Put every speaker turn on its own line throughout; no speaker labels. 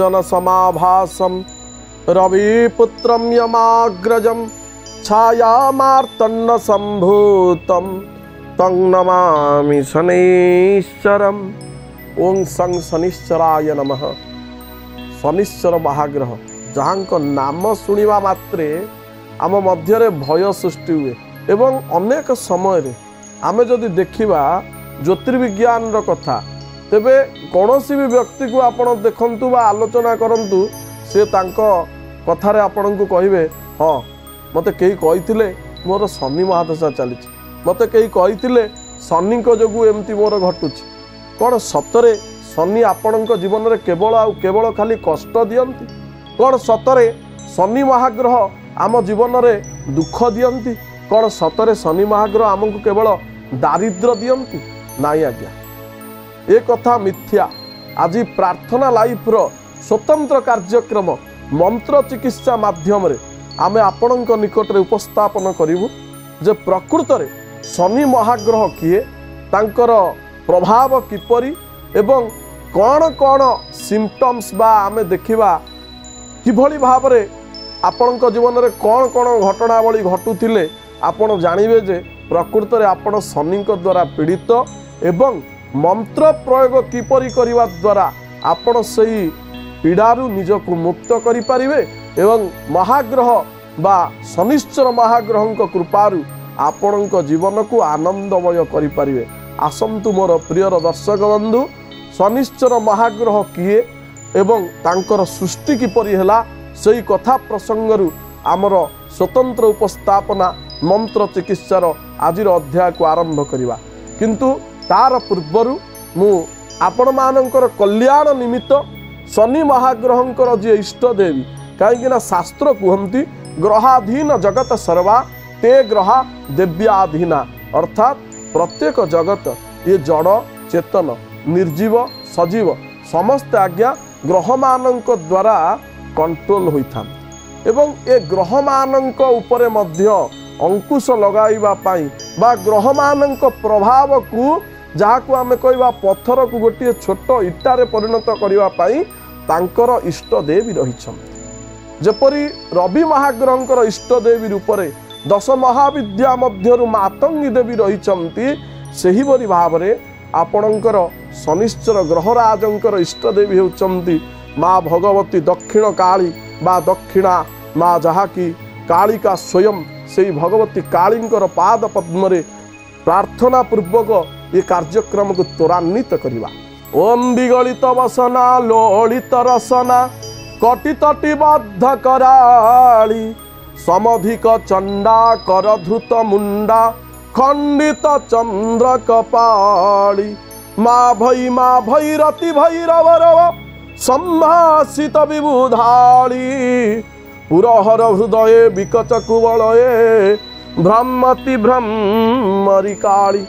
काञ्चन समाभासं रविपुत्रं यमाग्रजं छायामार्तण्ड सम्भूतं तं नमामि शनैश्चरम्। ओं सं शनिश्चराय नमः। शनिश्चर महाग्रह जहाँ नाम शुणा मात्रे आम मध्य भय सृष्टि हुए एवं अनेक समय आमे जदि देखिबा ज्योतिर्विज्ञान कथा तेबे कौनसी भी व्यक्ति को आपण देखंतु बा आलोचना करंतु से तांको कथारे आपण को कहिबे हाँ मते कई कहिथिले मोर शनि महादशा चली मते कई कहिथिले शनि जोगु एमती मोर घटुची। कौन सतरे शनि आपणक जीवन में केवल केवल खाली कष्ट दियंती? कौन सतरे शनि महाग्रह आम जीवन में दुख दियंती? कौन सतरे शनि महाग्रह आमको केवल दारिद्र दियंती? नाई आज्ञा, ए कथा मिथ्या। आज प्रार्थना लाइफ रो स्वतंत्र कार्यक्रम मंत्र चिकित्सा माध्यम आमे आपणक निकट में उपस्थापन करिवु जे प्रकृत रे शनि महाग्रह किए, तांकर प्रभाव किपरि एवं कौन कौन सिम्पटम्स बा आमे देखिबा किभली भाव रे आपणक जीवन में कौन कौन घटनावली घटुथिले आपण जानिबे जे प्रकृत रे आपण शनि द्वारा पीड़ित एवं मंत्र प्रयोग किपरि करिवा द्वारा आपण सही पीड़ारु निजको मुक्त करि परिबे एवं महाग्रह बा शनिश्चर महाग्रह कृपारु आपणक जीवन को आनंदमय करि परिबे। आसंतु मोर प्रियर दर्शक बंधु, शनिश्चर महाग्रह किए एवं तांकर सृष्टि किपरि हैला सेही कथा प्रसंगरु आमर स्वतंत्र उपस्थापना मंत्र चिकित्सार आजिर अध्याय को आरंभ करिवा। किंतु तार पूर्वरु मु आपण मानकर कल्याण निमित्त शनि महाग्रहंकर जे इष्ट देवी कहीं शास्त्र कहती ग्रहाधीन जगत सर्वा ते ग्रहा देव्याधीना, अर्थात प्रत्येक जगत ये जड़ चेतन निर्जीव सजीव समस्त आज्ञा ग्रह मानक द्वारा कंट्रोल होता एवं ए ग्रह मानक उपरे मध्य अंकुश लगाइबा पाई बा ग्रह मानक प्रभाव को जहाँ को आमे कहवा पत्थर को गोटे छोट इटारे परिणत करिवा पाई तांकर इष्ट देवी रहिछन्ति। जेपरि रवि महाग्रहंकर इष्ट देवी रूपरे 10 महाविद्या मध्यरु मातंगी देवी रहिछन्ति, सेही बरी भावरे आपणकर शनिश्चर ग्रहराजंकर इष्ट देवी होउछन्ति माँ भगवती दक्षिण काली बा दक्षिणा माँ जहाँकि कालिका स्वयं से भगवती कालींकर पाद पद्मरे प्रार्थना पूर्वक ये कार्यक्रम को त्वरान्वित करिवा। ओम विगलित वसना लोलित रसना कटितटी बद्ध कराली समधिक चंडा करधृत मुंडा खंडित चंद्र कपाली माँ भैरति भैरवरव संभाषित विबुधाली पुरहर हृदये विकच कुवलये भ्रमति भ्रमरी काली।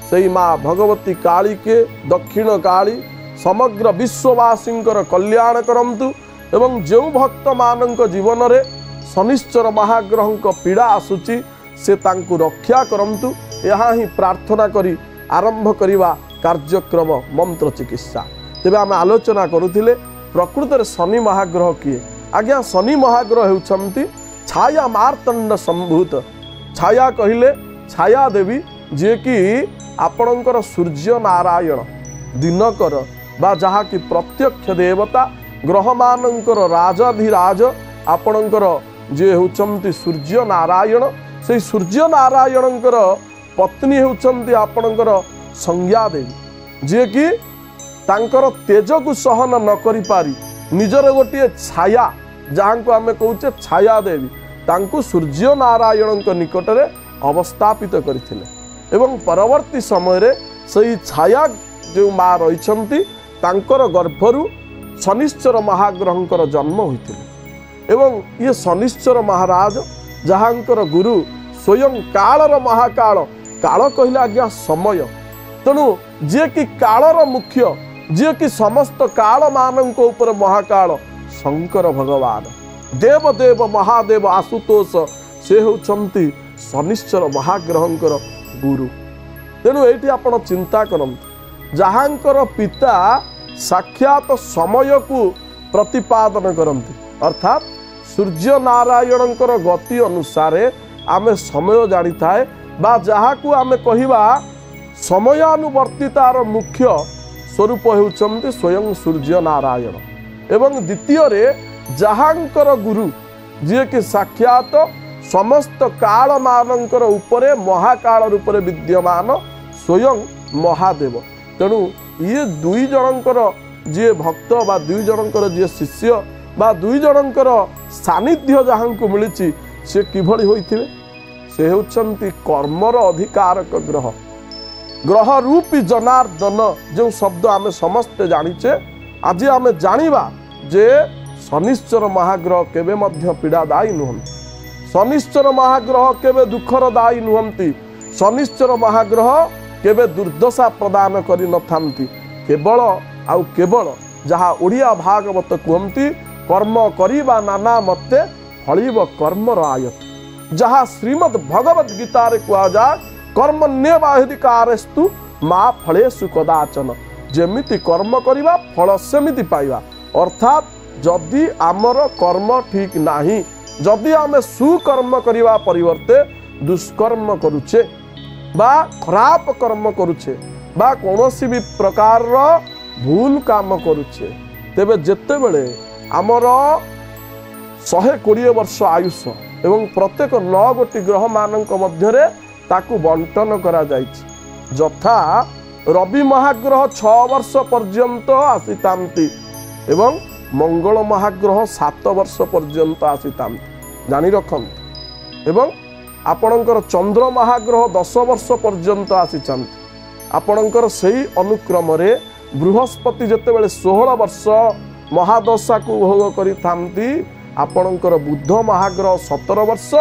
से माँ भगवती काली के दक्षिण काली समग्र विश्ववासी कल्याण करंतु एवं जो भक्त मानक जीवन रे शनिश्चर महाग्रह पीड़ा आसुची से तांकु रक्षा करंतु। यहाँ ही प्रार्थना करी आरंभ करिवा कार्यक्रम मंत्र चिकित्सा। तेबे आम आलोचना करुथिले प्रकृत रे शनि महाग्रह किए? आज्ञा शनि महाग्रह हेउछन्ति छाया मार्तंड संभूत। छाया कहिले छाया देवी जे कि आपणकर सूर्य नारायण दिनकर बा जहाँ कि प्रत्यक्ष देवता ग्रह मानकर राजाधिराज आपणकर जे होउछन्ति सूर्य नारायण। से सूर्य नारायणकर पत्नी होउछन्ति आपणकर संज्ञा देवी जे कि तांकर तेज को सहन न करि पारी निजर गोटे छाया जहाँ को आमे कहूचे छाया देवी तांकु सूर्य नारायण निकट में अवस्थापित करथिले एवं परवर्ती समय रे सही छाया जो माँ रही तांकर गर्भरु शनिश्चर महाग्रहंकर जन्म होइथिले एवं ये शनिश्चर महाराज जहाँकर गुरु स्वयं कालर महाकाल काल कहले आज्ञा समय। तेणु जे कि कालर मुख्य जे कि समस्त काल मानक ऊपर महाकाल शंकर भगवान देव देव महादेव आशुतोष से होउछन्ति शनिश्चर महाग्रहंकर गुरु। तेणु ये आपण चिंता करंतु जहाँकर पिता साक्षात समय को प्रतिपादन करती अर्थात सूर्य नारायणकर गति अनुसार आमे समय जानी थाए बा जहाँ को आमे कहिबा समयानुवर्तितार मुख्य स्वरूप होउचंती स्वयं सूर्य नारायण एवं द्वितीय रे जहाँकर गुरु जी कि साक्षात समस्त काल मानकर उपरे महाकाल रूप विद्यमान स्वयं महादेव तेणु ये दुई जनकर जी भक्त बा दुई जनकर जी शिष्य बा दुई जनकर सानिध्य जहाँ को मिली से किभली होइथिबे से होउचंती कर्मर अधिकारक ग्रह ग्रह रूपी जनार्दन जो शब्द आमे समस्ते जानिचे आज आमे जानिबा जे शनिश्चर महाग्रह केबे मध्य पीड़ादायी नुहंती शनिश्चर महाग्रह केबे दुखर दायी नुहंती शनिश्चर महाग्रह केबे दुर्दशा प्रदान करि नथांती केवल आउ केवल जहाँ ओडिया भागवत कहती कर्म करिबा नाना मते फलिब कर्मर आयत जहाँ श्रीमद् भगवद गीता रे कहा जाए कर्मण्येवाधिकारस्तु मा फलेषु कदाचन जेमिति कर्म करिबा फल सेमिति पाइबा अर्थात जदि आमर कर्म ठीक नाही जदि आमे सुकर्म करिबा परिवर्ते दुष्कर्म करुचे बा खराब कर्म करुचे बा कोनोसी भी प्रकार भूल काम करुचे तेबे जेते बेले आमर 120 वर्ष आयुष एवं प्रत्येक 9 गोटी ग्रह मानक मध्यरे ताकू बंटन करा जाइछि जथा रवि महाग्रह 6 वर्ष पर्यंत आसीतांती एवं मंगल महाग्रह 7 वर्ष पर्यंत आसीतांती जानी रखंत एवं आपणकर चंद्र महाग्रह 10 वर्ष पर्यंत आसीचंती आपणकर सेही अनुक्रम रे बृहस्पति जेते बेले 16 वर्ष महादशा को भोग करिथांती आपणकर बुध महाग्रह 17 वर्ष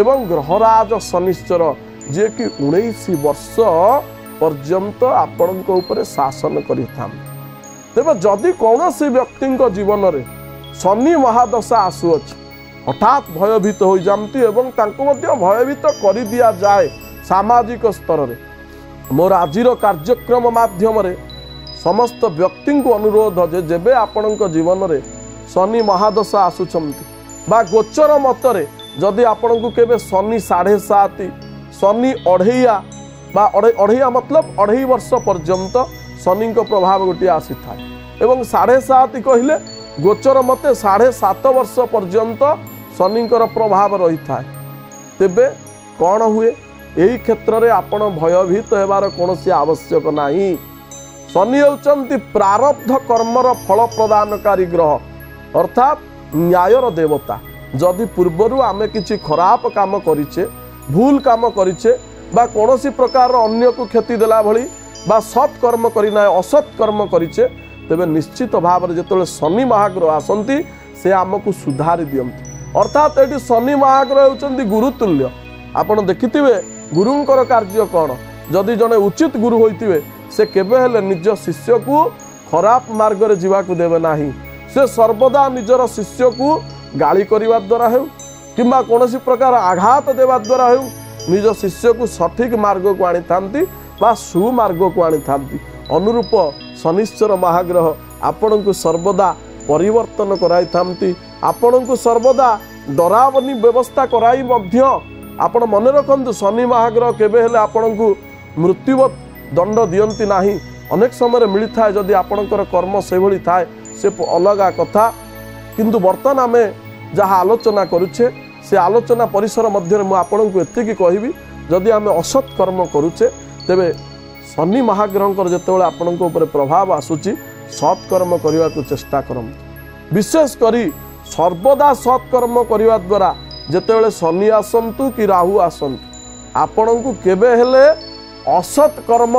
एवं ग्रहराज शनिश्चर जे कि 19 वर्ष पर्यंत आपणक ऊपर शासन करिथांती तेबे जदि कौनसी व्यक्ति जीवन रे शनि महादशा आसुअछि हठात भयभीत हो जाती एवं तांको मध्य भयभीत कर दिया जाए सामाजिक स्तर रे मोर आजिर कार्यक्रम माध्यम रे समस्त व्यक्ति को अनुरोध जे जेबे आपणक जीवन रे शनि महादशा आसुचंती बा गोचर मतरे जदि आपणक केबे शनि 7.5 शनि अढ़ैया बा अढ़ैया मतलब 2.5 वर्ष पर्यंत शनि प्रभाव गोटे आसी था एवं 7.5 कहले गोचर मते 7.5 वर्ष पर्यंत शनि प्रभाव रही था तेबे कौन हुए यही क्षेत्र में आपण भयभीत होबार कौन आवश्यक नहीं शनि होउचंती प्रारब्ध कर्मर फल प्रदानकारी ग्रह अर्थात न्यायर देवता जदि पूर्वर आमे किछि खराब काम करिचे भूल काम करिचे बा कोनोसी प्रकार अन्य को क्षति देला भली बा सत् कर्म करिना असत् कर्म करिचे तेबे निश्चित भाव में जेतोले शनि महाग्रह आसंती से आमको सुधारी दियंती अर्थात एटी शनि महाग्रह होउचंती गुरुतुल्य आपण देखिथिबे गुरुंकर कार्य कौन जदि जने उचित गुरु होइतिबे से केबे हेले निज शिष्य को खराब मार्ग रे जीवा को देबे नाही से सर्वदा निजर शिष्य को गाली करिवा द्वारा हेउ किंबा कोनोसी प्रकार आघात देवा द्वारा हेउ निज शिष्य को सठिक मार्ग को आनी थांती बा सुमार्ग को आनी थांती अनुरूप शनिश्चर महाग्रह आपण को सर्वदा परिवर्तन कराई थांती आपण को सर्वदा डरावनी व्यवस्था कराई मध्य आपण मन रखंतु शनि महाग्रह केबे हेले आपण को मृत्युवत दंड दियंती नाही अनेक समय मिलता है जदि आपणकर कर्म से भली थाए से अलगा कथा किंतु बर्तमान आमे जहाँ आलोचना करुचे से आलोचना परिसर मध्य मु आपन को एतिकी कहबी जदि आमे असत कर्म करुचे तेबे शनि महाग्रहकर जेतेबेले आपणक ऊपर प्रभाव आसुची सत्कर्म करने को चेष्टा करंतु विशेष करी सर्वदा सत्कर्म करने द्वारा जेतेबेले शनि आसंतु कि राहु आसंतु आपणक केबे हेले असत कर्म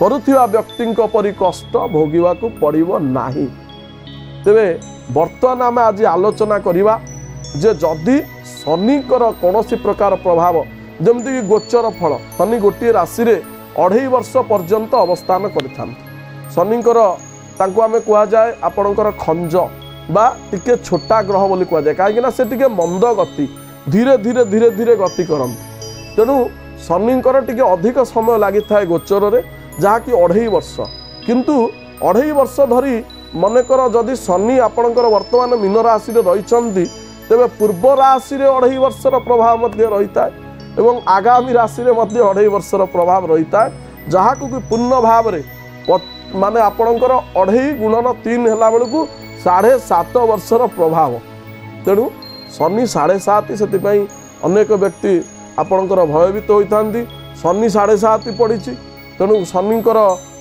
करुथिबा व्यक्तिंक परि कष्ट भोगिबाकू पड़िबो नाही। तेबे वर्तमान आम आज आलोचना करिबा जे जदि शनिकर कौनसी प्रकार प्रभाव जमती कि गोचर फल शनि गोटे राशि रे 2.5 वर्ष पर्यंत अवस्थान करिथांती शनिकर तांको आमे कुआ जाए आपणकर खंज बा टिके छोटा ग्रह बोली कुआ जाए काहेकि से टिके मंद गति धीरे धीरे धीरे धीरे गति करंती तेणु शनिकर टिके अधिक समय लगी था गोचर रे जहाँ कि 2.5 वर्ष किंतु 2.5 वर्ष धरी मनकर जदि शनि आपणकर वर्तमान मीन राशि रही तेरे पूर्व राशि 2.5 वर्षर प्रभाव रही था एवं आगामी राशि 2.5 वर्षर प्रभाव रही था जहाँ को कि पूर्ण भाव माने आपणकर 2.5 गुणन 3 है बेलू 7.5 वर्षर प्रभाव तेणु शनि 7.5 से अनेक व्यक्ति आपणकर भयभीत होता शनि 7.5 पड़ी तेणु शनिकर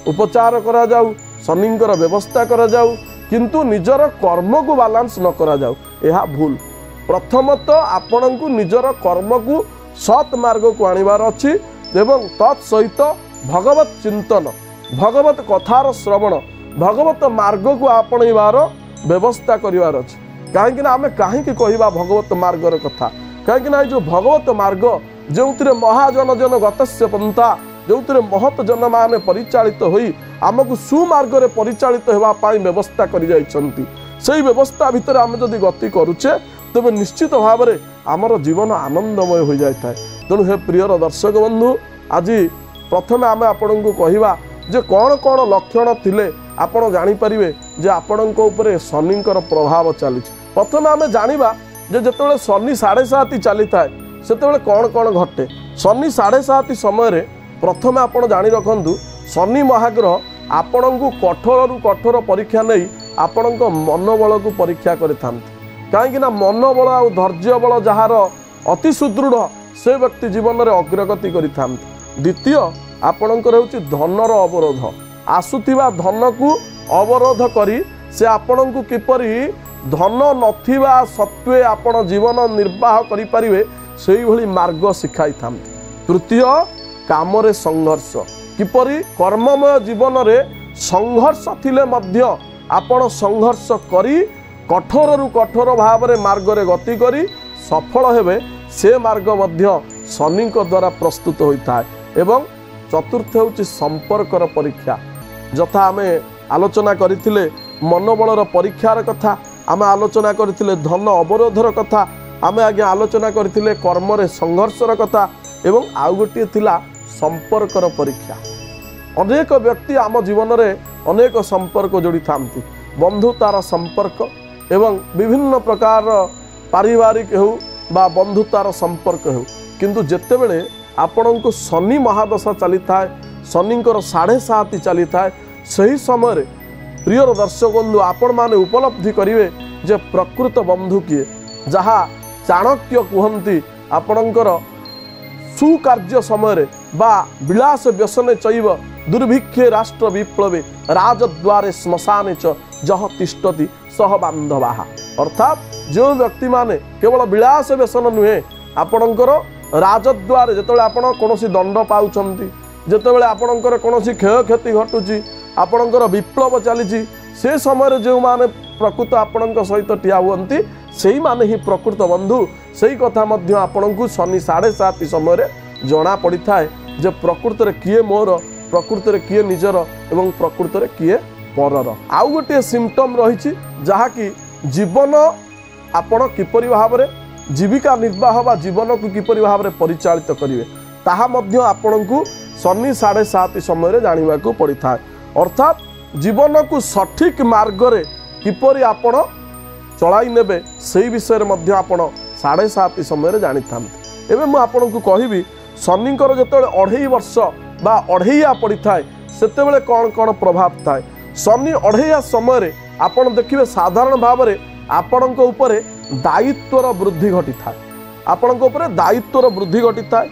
उपचार करा जाऊ शनिकर व्यवस्था करा जाऊ किंतु निजर कर्म को बालांस न करा जाऊ यह भूल प्रथमतः आपण को निजर कर्म को सत् मार्ग को आनिबार अछि एवं तत्सहित भगवत चिंतन भगवत कथार श्रवण भगवत मार्ग को आपणबार व्यवस्था करिवार अछि कहीं आमे कहीं कहवा भगवत मार्गर कथा कहीं जो भगवत मार्ग जो महाजन जन गतस्य पंथा जो महत जन मान परिचालित होई आमको सुमार्ग रे परिचालित होगापाई व्यवस्था कर व्यवस्था भितर आम जदि गति करुचे तेज निश्चित भाव में आमर जीवन आनंदमय हो जाए तेणु हे प्रियर दर्शक बंधु आज प्रथम आम आपण को कहवा जे कौन कौन लक्षण थिले आपण जानीपारे जे आपण शनिकर प्रभाव चली प्रथम आम जाना जे जिते शनि 7.5 चली थाए से कौन कौन घटे शनि 7.5 समय प्रथम आप जानी रखु शनि महाग्रह आपण को कठोर रु कठोर परीक्षा नहीं आपण मनोबल को परीक्षा करता कहीं मनोबल आ धैर्य बल जार अति सुदृढ़ से व्यक्ति जीवन में अग्रगति करता द्वितीय आपणकर हूँ धनर अवरोध आसुवा धन को अवरोध करी से आपण को किपरि धन नथिबा सत्वे आपण जीवन निर्वाह करें से भली मार्ग शिखाई था तृतीय काम रे संघर्ष किपरि कर्ममय जीवन रे संघर्ष थिले मध्य आपण संघर्ष करी कठोर रु कठोर भाव रे मार्ग रे गति करी सफल हेबे से मार्ग मध्य शनि द्वारा प्रस्तुत होता है एवं चतुर्थ हूँ संपर्कर परीक्षा जथा आम आलोचना करथिले मनोबलर परीक्षार कथा आम आलोचना करथिले धन अवरोधर कथा आम आगे आलोचना करथिले कर्म रे संघर्षर कथा एवं आउ गोटे थिला संपर्कर परीक्षा अनेक व्यक्ति आम जीवन में अनेक संपर्क जोड़ी था बंधुतार संपर्क एवं विभिन्न प्रकार पारिवारिक हो बा बंधुतार संपर्क हो किंतु जेते बेले आपण को शनि महादशा चली थाए शनिकर 7.5 चली थाए सही समय प्रिय दर्शक बंधु आपण माने उपलब्धि करिवे जे प्रकृत बंधु किए जहाँ चाणक्य कहती आपणकर सुकार्य समय बा विलास व्यसने चैव दुर्भिक्षे राष्ट्र विप्लवे राजद्वारे श्मशाने च जह तिष्ठति सह बांधवा अर्थात जो व्यक्ति माने केवल विलास व्यसन नुहे आपणकर राजद्वारे जिते आप कौन दंड पाउछंती जितेबाला आपणकर कौन क्षय क्षति घटुची आपणकर विप्लव चली से समय जो माने प्रकृत आपण सहित ठिया हुअंती सेही माने ही प्रकृत बंधु सही कथा मध्य आपण को शनि 7.5 समय जना पड़ी थाए जे प्रकृत रे किए मोर प्रकृत रे किए निजर एवं प्रकृत रे किए परर आउ गोटे सिम्पटम रही जहा कि जीवन आपण किपरि भाव रे जीविका निर्वाह बा जीवन को किपरि भाव रे परिचालित करिवे ताहा मध्य आपण को शनि 7.5 समय जानिबा को पड़ी थाए अर्थात जीवन को सठिक मार्ग रे किपरि आपण चलाई नेबे से विषय मध्य आपण 7.5 समय जानी था एवं मुझे आपन को कहबी शनिकर जो 2.5 वर्ष बा 2.5 पड़ी थाए से कौन कौन प्रभाव थाए शनि 2.5 समय आपन देखिए साधारण भाव में आपण दायित्वर वृद्धि घटी थाए आपण दायित्वर वृद्धि घटी थाए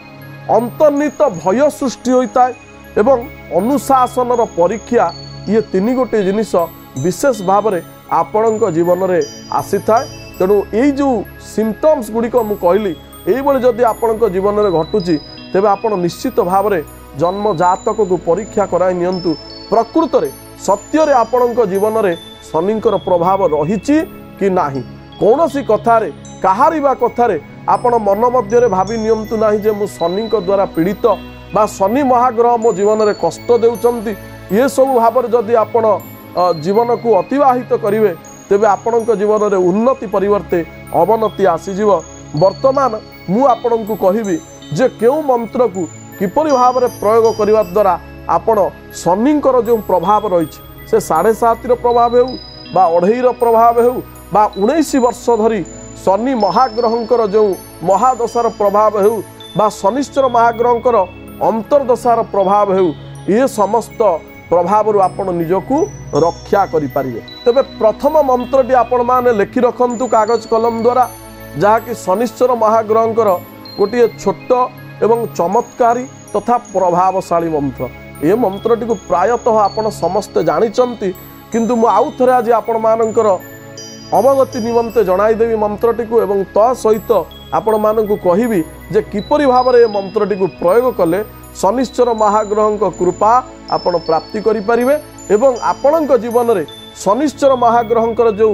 अंतर्निहित भय सृष्टि होता है एवं अनुशासन परीक्षा ये 3 गोटे जिनिस विशेष भाव में आपण जीवन में आसी थाए तेणु यही जो सिम्पटम्स गुड़िक मुझे कहली यही जदि आपण जीवन में घटुची तेबे आपण निश्चित भाव में जन्म जातक को परीक्षा कराई नियंतु प्रकृत में सत्य आपण जीवन में शनिकर प्रभाव रही कि नाही कौन सी कथारे कहारी बा कथारे आपण मन मध्य भावी नियंतु नाही जे मु शनि द्वारा पीड़ित बा शनि महाग्रह मो जीवन में कष्ट देउचंती ये सब भाव में जदि आपण जीवन को अतिवाहित करेंगे तेबे आपण जीवन में उन्नति परिवर्ते अवनति आसीजिव वर्तमान मु आपण को कहबी जे केउ मंत्र को किपरि भाव में प्रयोग करने द्वारा आपण शनिकर जो प्रभाव रही से 7.5 प्रभाव हो बा 2.5 प्रभाव हो बा 19 वर्ष धरी शनि महाग्रहंकर जो महादशार प्रभाव हो बा शनिश्चर महाग्रहंकर अंतर्दशार प्रभाव हो ये समस्त प्रभाव आपण निजकू रक्षा करें। तेबे प्रथम मंत्रटी आपण माने लिखि रखंतु कागज कलम द्वारा जहाँकि शनिश्चर महाग्रहंकर गोटे छोट एवं चमत्कारी तथा प्रभावशाली मंत्र। ये मंत्रटी को प्रायतः आपण समस्ते जानिचंती किंतु मु आउ थरे आज आपण मानकर अवगति निमंते जणाइदेवी मंत्रटी को एवं ता सहित आपण मानकु कहिबी जे किपरि भाबरे ये मंत्रटी को प्रयोग कले शनिश्चर महाग्रहंक कृपा आपण प्राप्ति करि परिबे एवं आपणक जीवन रे शनिश्चर महाग्रहंकर जो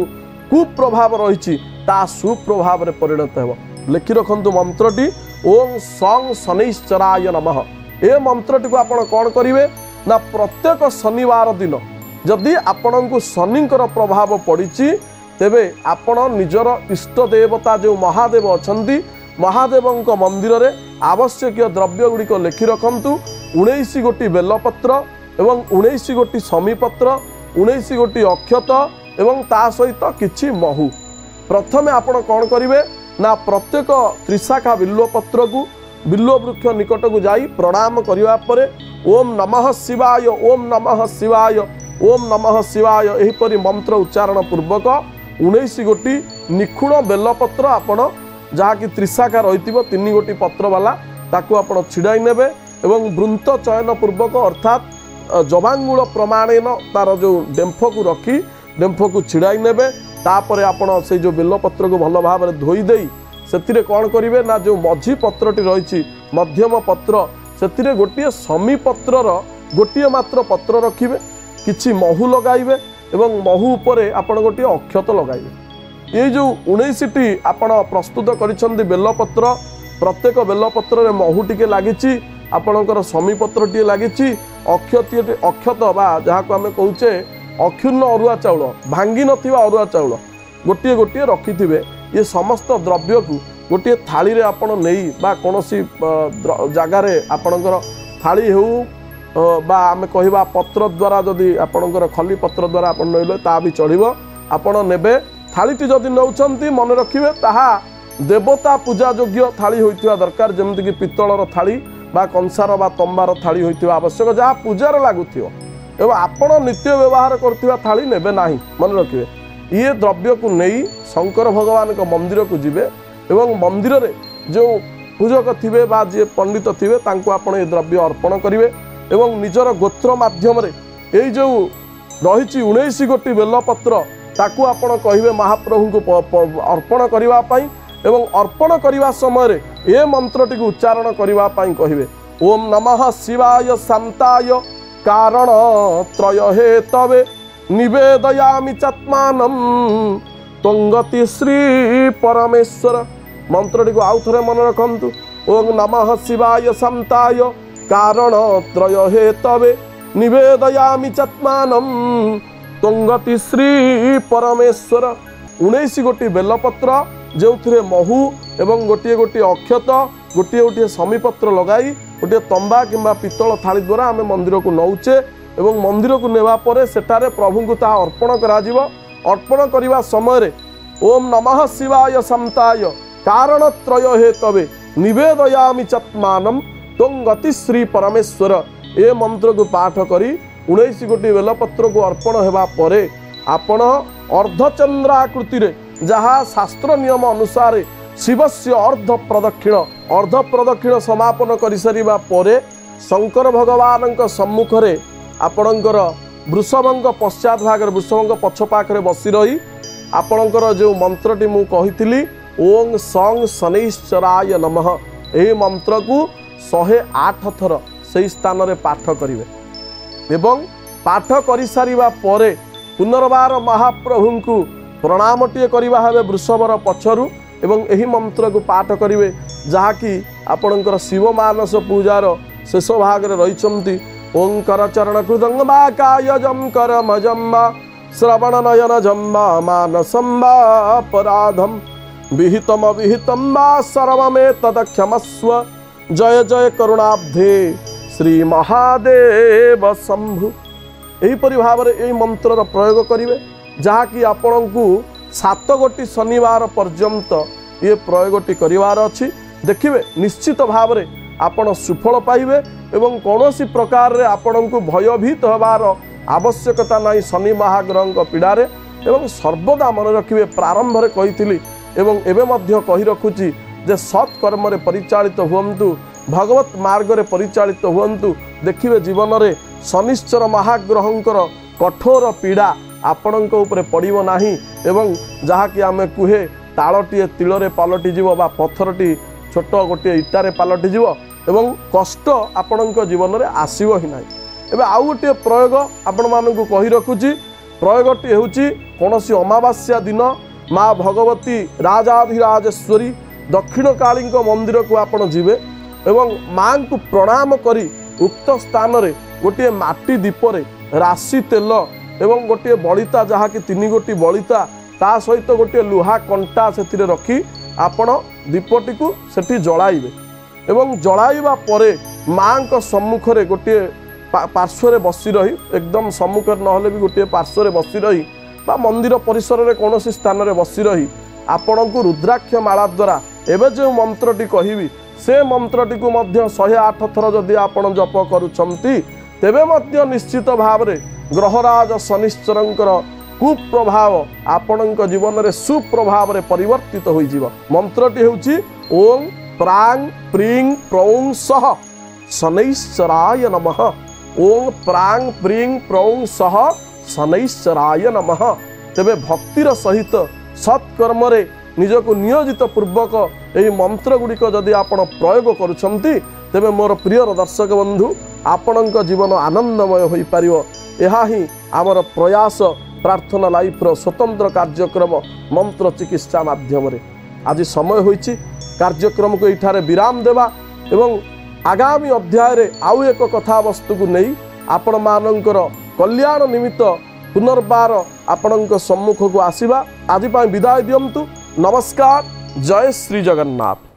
कुप्रभाव रही ता सुप्रभाव रे परिणत हेबो। लिखि रखंतु मंत्रटी ओम सं शनिश्चराय नमः। ए मंत्रटी को आपण कोन करिवे ना प्रत्येक शनिवार दिन जदि आपणक शनिंकर प्रभाव पड़िछि तेबे आपण निजर इष्ट देवता जो महादेव अछंती महादेवंक मंदिर रे आवश्यक द्रव्य गुड़िक लिखि रखंतु 19 गोटी बेलपत्र एवं 19 गोटी समीपत्र 19 गोटी अक्षत एवं ता सहित किछि महु। प्रथमे आपण कोन करिवे ना प्रत्येक त्रिशाखा बिल्वपत्र को बिल्व वृक्ष निकट को जाई प्रणाम करिवा परे ओम नमः शिवाय ओम नमः शिवाय ओम नमः शिवाय एहिपरि मंत्र उच्चारण पूर्वक 19 गोटी निखुण बेलपत्र आपण जहाँ कि त्रिशाखा रही 3 गोटी पत्र वाला ताकू आपण छिड़ाई नेबे एवं वृंत चयन पूर्वक अर्थात जबांगुल प्रमाणेन तार जो डेम्फ को रखी डेम्फ को छिड़ाई नेबे तापरे आपण से जो बेलपत्र को भल भाव में धोई देई सेतिरे कौन करिवे ना जो मझी पत्रटी रही मध्यम पत्र से गोटे समी पत्रर गोटे मात्र पत्र रखिबे किछि महु लगाइबे एवं महु उपरे आपण गोटे अक्षत लगाइबे। ये जो 19टी आपण प्रस्तुत करिसंदी बेलपत्र प्रत्येक बेलपत्र रे महु टिके लागिछि आपणकर समीपत्र टिके लागिछि अक्षत बा जहाँ को आम कहूचे अक्षुण्ण अरुआ चाउल भांगी नथिबा अरुआ चाउल गोटे गोटे रखिथिबे। ये समस्त द्रव्य को गोटे थाली रे आपण नेई बा कोनोसी जगार आपणकर थाली हो बा आम कहिबा पत्र द्वारा जदि आपणकर खली पत्र द्वारा आपण नइले ता भी चढ़िबो आपण नेबे। थालीटी जदि नौचंती मन रखिबे ताहा देवता पूजा योग्य थाली होइतिबा दरकार जेमति कि पित्तलर थाली बा कंसार बा तंबार थाली होइतिबा आवश्यक जहाँ पूजार लागुथिबो एवं आपण नित्य व्यवहार करथिबा थाली नेबे नाही मन रखिबे। ये द्रव्य को नहीं शंकर भगवान का मंदिर को जिबे एवं मंदिर रे जो पूजक थिबे बा जे पंडित थिबे तांको आपण ये द्रव्य अर्पण करिवे एवं निजर गोत्र माध्यम रे एई जो रही 19 गोटी बेलपत्र ताकू आपण कहिबे महाप्रभु को अर्पण करिवा पाई एवं अर्पण करिवा समय रे ए मंत्रटी को उच्चारण करिवा पाई कहिबे ओम नमः शिवाय शांताय कारण त्रय हेतवे निवेदयामि चात्मानं त्वंगति श्री परमेश्वर। मंत्रटी को आउ थरे मन रखंतु ओम नमः शिवाय शांताय कारण त्रय हेतवे निवेदयामि चात्मानं त्वंगति श्री परमेश्वर। 19 गोटी बेलपत्र जो थे महु एवं गोटे गोटे अक्षत गोटे गोटे समीपत्र लगाई गोटे तंबा किंबा पित्तल थाली द्वारा आम मंदिर को नौचे एवं मंदिर को नेवा परे सेठारे प्रभु को ता अर्पण करा जिवो। अर्पण करिवा समय रे ओम नमः शिवाय शांताय कारण त्रय हेतवे निवेदयामि चात्मानं त्वंगति श्री परमेश्वर। ए मंत्र को पाठ करी 19 गोटी बेलपत्र को अर्पण हेबा परे आपण अर्धचंद्राकृति रे जहाँ शास्त्र नियम अनुसार शिवस्य अर्ध प्रदक्षिण समापन कर सारिबा परे शंकर भगवान सम्मुख रे आपणकर वृषभंग पश्चात भाग वृषभंग पछ पाखरे बसी रही आपणकर जो मंत्रटी मु कहिथिली ओम सं शनिश्चराय नमः एही मंत्र को 108 थर से स्थान रे पाठ करिवे एवं पाठ करि सारिबा परे पुनर्बार महाप्रभु को प्रणामटिए करिबा हबे वृषभर पछरु एवं एही मंत्र को पाठ करिवे जहाँ कि आपणकर शिव मानस पूजार शेष भाग रे रहिचंती ओंकार चरण कृदंग बाकाय जम करम जम्मा श्रवण नयन जम्मा मानसम्बा अपराधम विहितम विहितम वा सर्वमे तदक्षमस्व जय जय करुणाब्धे श्री महादेव शंभु। एहीपरि भाव में यही मंत्र प्रयोग करेंगे जहाँकि आपण को 7 गोटी शनिवार पर्यंत ये प्रयोगटी करार अच्छी देखिए निश्चित भाव में आपण सुफल पाइबे एवं कौन सी प्रकार रे आपण को भयभीत होबार आवश्यकता नहीं शनि महाग्रह पीड़ारे एवं सर्वदा मन रखिए प्रारंभ में कही एवं एवं मध्य कही रखुची जे सत्कर्म रे परिचालित हुंतु भगवत मार्ग रे परिचालित हुंतु देखिए जीवन में शनिश्चर महाग्रहंकर कठोर पीड़ा आपणक उपरे पड़िबो नाही एवं जहाँकि आमे कुहे तालटीए तिलरे पलटि जीव बा पत्थरटी छोट गोटे इटारे पलटि जीव एवं कष्ट आपणक जीवन में आसीबो ही नाही। एबे आउ गोटे प्रयोग आपण मानकु कहि रखुची प्रयोगटी हेउची कोनोसी अमावास्या दिन माँ भगवती राजाधिराजेश्वरी दक्षिण काली मंदिर को आपण जीवे एवं माँ को प्रणाम करी उक्त स्थान रे गोटे माटी दीपरे राशि तेल एवं गोटे बलिता जहाँकि 3 गोटी बलिता ता सहित गोटे लुहा कंटा से रखी आपण दीपटी को सेठी जलाइबे एवं जलाइबा परे माँ को सम्मुख रे गोटे पार्श्व बसी रही एकदम सम्मुख नहले भी गोटे पार्श्व बसी रही बा मंदिर परिसर रे कौन स्थान रे बसी रही आपण को रुद्राक्ष माला द्वारा एवं जो मंत्रटी कहबी से मंत्रटी को मध्य 108 थर जदि आपण जप करुछंती तेबे मध्य निश्चित भाव रे ग्रहराज शनिश्चरंकर कुप्रभाव आपणक जीवन में सुप्रभाव रे परिवर्तित हो जीव। मंत्रटी हेउची ओम प्रांग प्रींग प्रौं सह शनैश्चराय नमः। ओम प्रांग प्रींग प्रौं सह शनैश्चराय नमः। तेबे भक्तिर सहित सत्कर्म रे निजको नियोजित पूर्वक यही मंत्र गुड़िक जदि आपण प्रयोग करुछंती तेबे मोर प्रिय दर्शक बंधु आपणक जीवन आनंदमय हो पारिबो। एहा ही आमर प्रयास प्रार्थना लाइफ रो स्वतंत्र कार्यक्रम मंत्र चिकित्सा माध्यम रे आज समय होइछि कार्यक्रम को इठारे विराम देवा एवं आगामी अध्याय रे आउ एक कथा वस्तु को नहीं आपण मानकर कल्याण निमित्त पुनर्बार आपणक सम्मुख को आसीबा। आज विदाय दियंतु। नमस्कार। जय श्री जगन्नाथ।